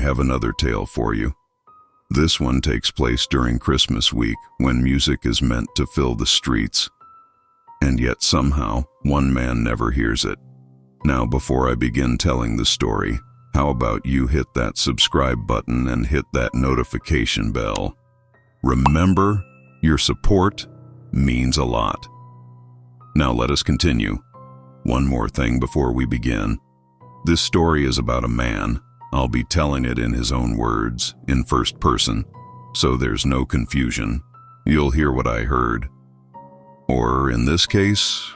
have another tale for you. This one takes place during Christmas week when music is meant to fill the streets, and yet somehow one man never hears it. Now, before I begin telling the story, how about you hit that subscribe button and hit that notification bell? Remember, your support means a lot. Now let us continue. One more thing before we begin. This story is about a man. I'll be telling it in his own words, in first person, so there's no confusion. You'll hear what I heard. Or, in this case,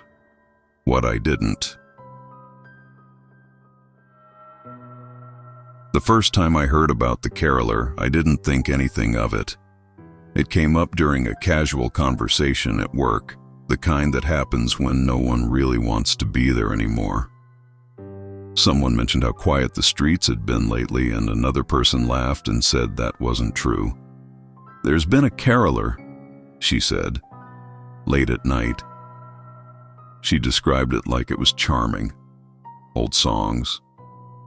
what I didn't. The first time I heard about the caroler, I didn't think anything of it. It came up during a casual conversation at work, the kind that happens when no one really wants to be there anymore. Someone mentioned how quiet the streets had been lately, and another person laughed and said that wasn't true. "There's been a caroler," she said, "late at night." She described it like it was charming. Old songs,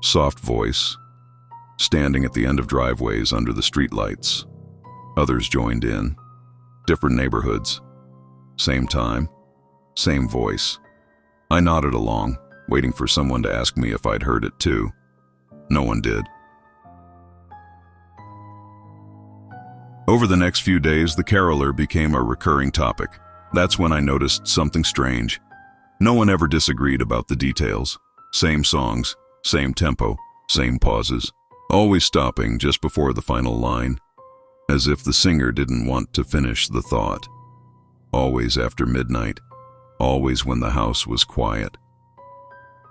soft voice, standing at the end of driveways under the streetlights. Others joined in. Different neighborhoods. Same time, same voice. I nodded along, waiting for someone to ask me if I'd heard it too. No one did. Over the next few days, the caroler became a recurring topic. That's when I noticed something strange. No one ever disagreed about the details. Same songs, same tempo, same pauses, always stopping just before the final line, as if the singer didn't want to finish the thought. Always after midnight, always when the house was quiet.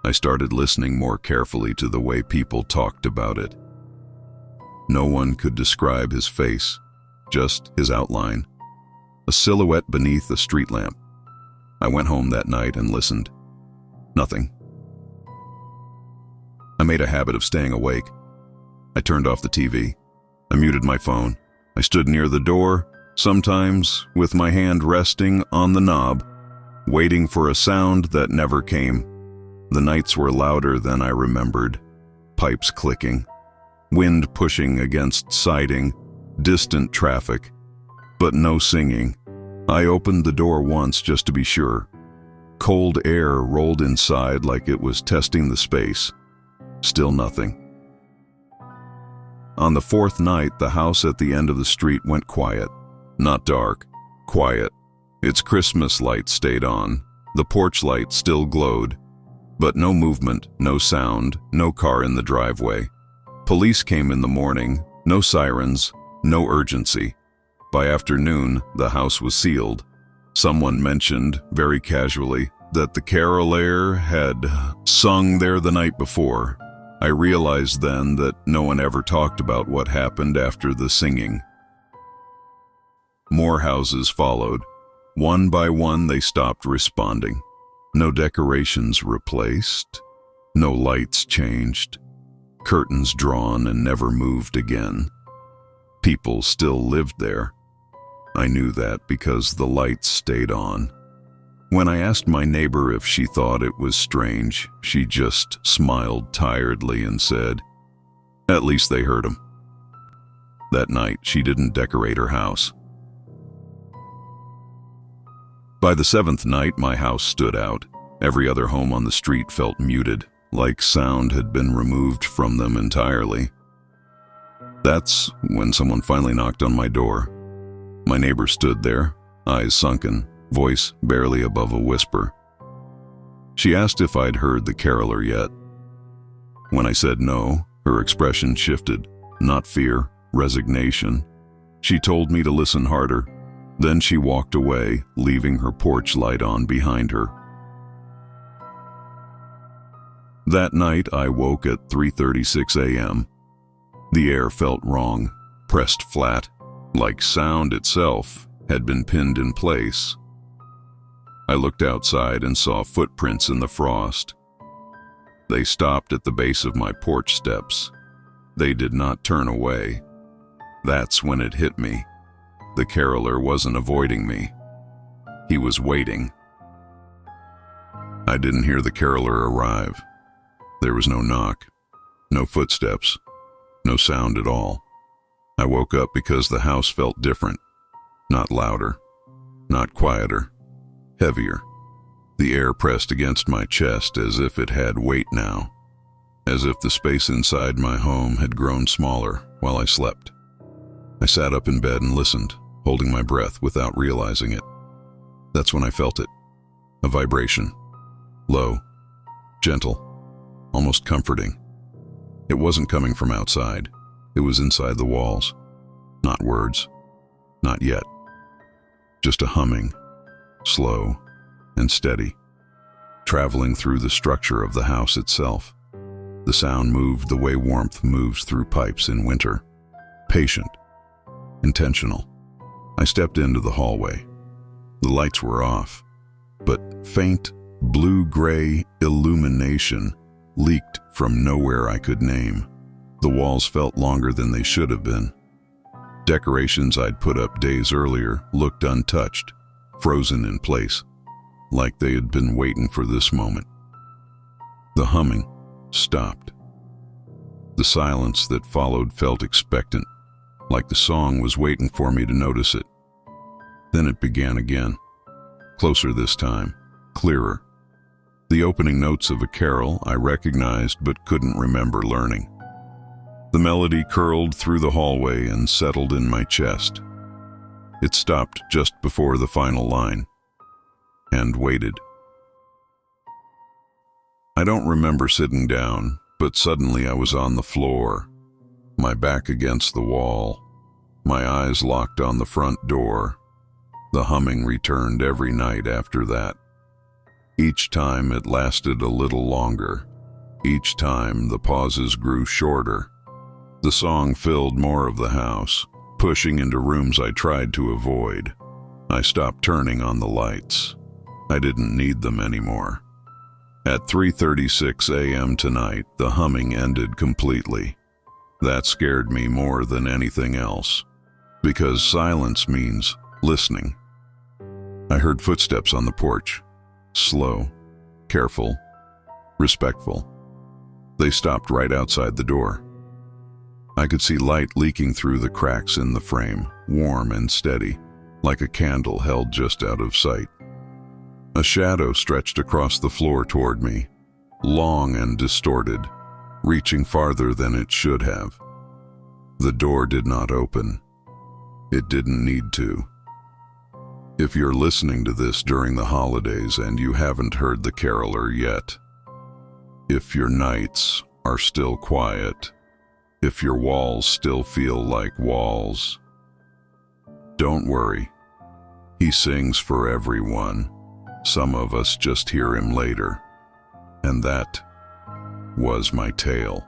I started listening more carefully to the way people talked about it. No one could describe his face, just his outline, a silhouette beneath a street lamp. I went home that night and listened. Nothing. I made a habit of staying awake. I turned off the TV. I muted my phone. I stood near the door, sometimes with my hand resting on the knob, waiting for a sound that never came. The nights were louder than I remembered. Pipes clicking, wind pushing against siding, distant traffic, but no singing. I opened the door once just to be sure. Cold air rolled inside like it was testing the space. Still nothing. On the fourth night, the house at the end of the street went quiet. Not dark, quiet. Its Christmas lights stayed on. The porch light still glowed. But no movement, no sound, no car in the driveway. Police came in the morning, no sirens, no urgency. By afternoon, the house was sealed. Someone mentioned, very casually, that the caroler had sung there the night before. I realized then that no one ever talked about what happened after the singing. More houses followed. One by one, they stopped responding. No decorations replaced. No lights changed. Curtains drawn and never moved again. People still lived there. I knew that because the lights stayed on. When I asked my neighbor if she thought it was strange, she just smiled tiredly and said, "At least they heard him." That night, she didn't decorate her house. By the seventh night, my house stood out. Every other home on the street felt muted, like sound had been removed from them entirely. That's when someone finally knocked on my door. My neighbor stood there, eyes sunken, voice barely above a whisper. She asked if I'd heard the caroler yet. When I said no, her expression shifted, not fear, resignation. She told me to listen harder. Then she walked away, leaving her porch light on behind her. That night, I woke at 3:36 a.m. The air felt wrong, pressed flat, like sound itself had been pinned in place. I looked outside and saw footprints in the frost. They stopped at the base of my porch steps. They did not turn away. That's when it hit me. The caroler wasn't avoiding me. He was waiting. I didn't hear the caroler arrive. There was no knock, no footsteps, No sound at all. I woke up because the house felt different. Not louder, not quieter, heavier. The air pressed against my chest as if it had weight now, as if the space inside my home had grown smaller while I slept. I sat up in bed and listened, holding my breath without realizing it. That's when I felt it. A vibration. Low, gentle, almost comforting. It wasn't coming from outside. It was inside the walls. Not words. Not yet. Just a humming, slow and steady, traveling through the structure of the house itself. The sound moved the way warmth moves through pipes in winter. Patient. Intentional. I stepped into the hallway. The lights were off, but faint, blue-gray illumination leaked from nowhere I could name. The walls felt longer than they should have been. Decorations I'd put up days earlier looked untouched, frozen in place, like they had been waiting for this moment. The humming stopped. The silence that followed felt expectant, like the song was waiting for me to notice it. Then it began again, closer this time, clearer. The opening notes of a carol I recognized but couldn't remember learning. The melody curled through the hallway and settled in my chest. It stopped just before the final line, and waited. I don't remember sitting down, but suddenly I was on the floor, my back against the wall, my eyes locked on the front door. The humming returned every night after that. Each time it lasted a little longer. Each time the pauses grew shorter. The song filled more of the house, pushing into rooms I tried to avoid. I stopped turning on the lights. I didn't need them anymore. At 3:36 a.m. tonight, the humming ended completely. That scared me more than anything else, because silence means listening. I heard footsteps on the porch, slow, careful, respectful. They stopped right outside the door. I could see light leaking through the cracks in the frame, warm and steady, like a candle held just out of sight. A shadow stretched across the floor toward me, long and distorted, reaching farther than it should have. The door did not open. It didn't need to. If you're listening to this during the holidays and you haven't heard the caroler yet, if your nights are still quiet, if your walls still feel like walls, don't worry. He sings for everyone. Some of us just hear him later. And that was my tale.